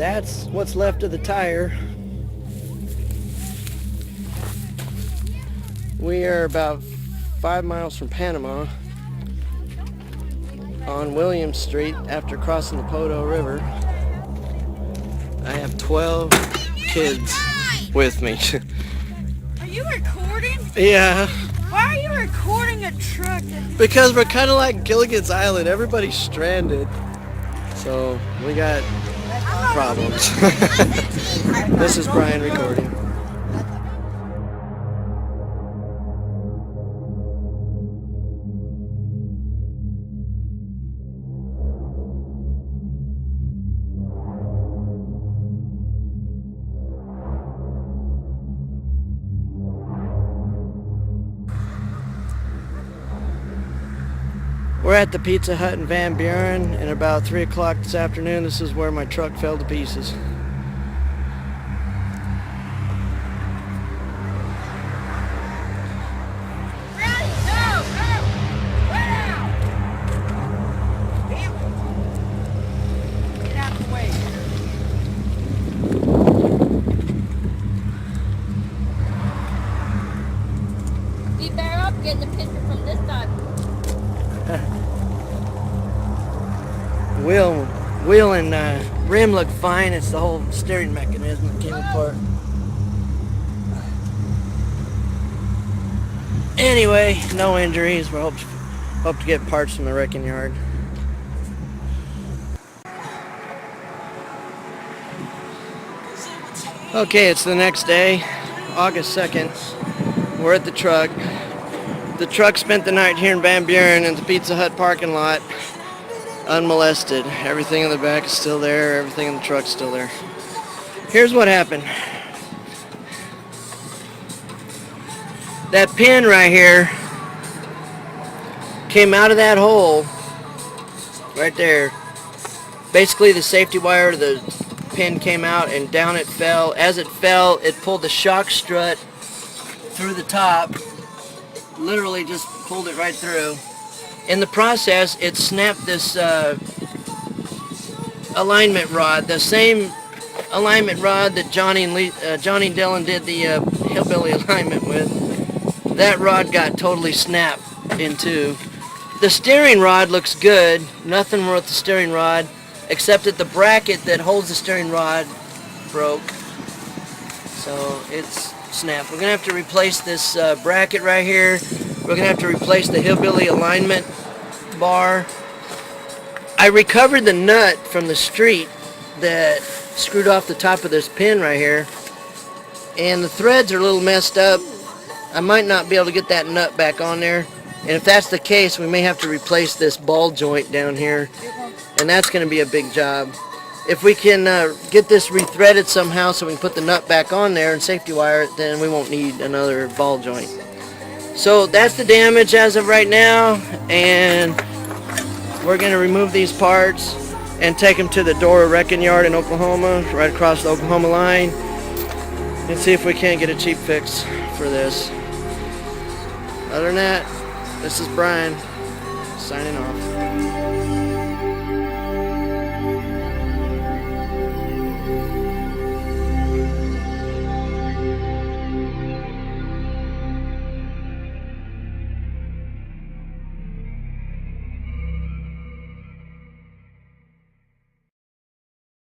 That's what's left of the tire. We are about 5 miles from Panama on Williams Street after crossing the Podo River. I have 12 kids with me. Are you recording? Yeah. Why are you recording a truck? Because we're kind of like Gilligan's Island. Everybody's stranded. So we got problems. This is Brian recording. We're at the Pizza Hut in Van Buren, and about 3 o'clock this afternoon, this is where my truck fell to pieces. Get out of the way. Be better off getting the picture from this side. Wheel and rim look fine. It's the whole steering mechanism that came apart. Anyway, no injuries. We hope to get parts from the wrecking yard. Okay, it's the next day, August 2nd. We're at the truck. The truck spent the night here in Van Buren in the Pizza Hut parking lot, unmolested. Everything in the back is still there. Everything in the truck's still there. Here's what happened. That pin right here came out of that hole right there. Basically, the safety wire to the pin came out and down it fell. As it fell, it pulled the shock strut through the top. Literally just pulled it right through. In the process, it snapped this alignment rod, the same alignment rod that Johnny and Dillon did the hillbilly alignment with. That rod got totally snapped in two. The steering rod looks good. Nothing wrong with the steering rod, except that the bracket that holds the steering rod broke. So it's snapped. We're going to have to replace this bracket right here. We're going to have to replace the hillbilly alignment bar. I recovered the nut from the street that screwed off the top of this pin right here. And the threads are a little messed up. I might not be able to get that nut back on there. And if that's the case, we may have to replace this ball joint down here. And that's going to be a big job. If we can get this rethreaded somehow so we can put the nut back on there and safety wire it, then we won't need another ball joint. So that's the damage as of right now, and we're going to remove these parts and take them to the Dora wrecking yard in Oklahoma, right across the Oklahoma line, and see if we can't get a cheap fix for this. Other than that, this is Brian, signing off.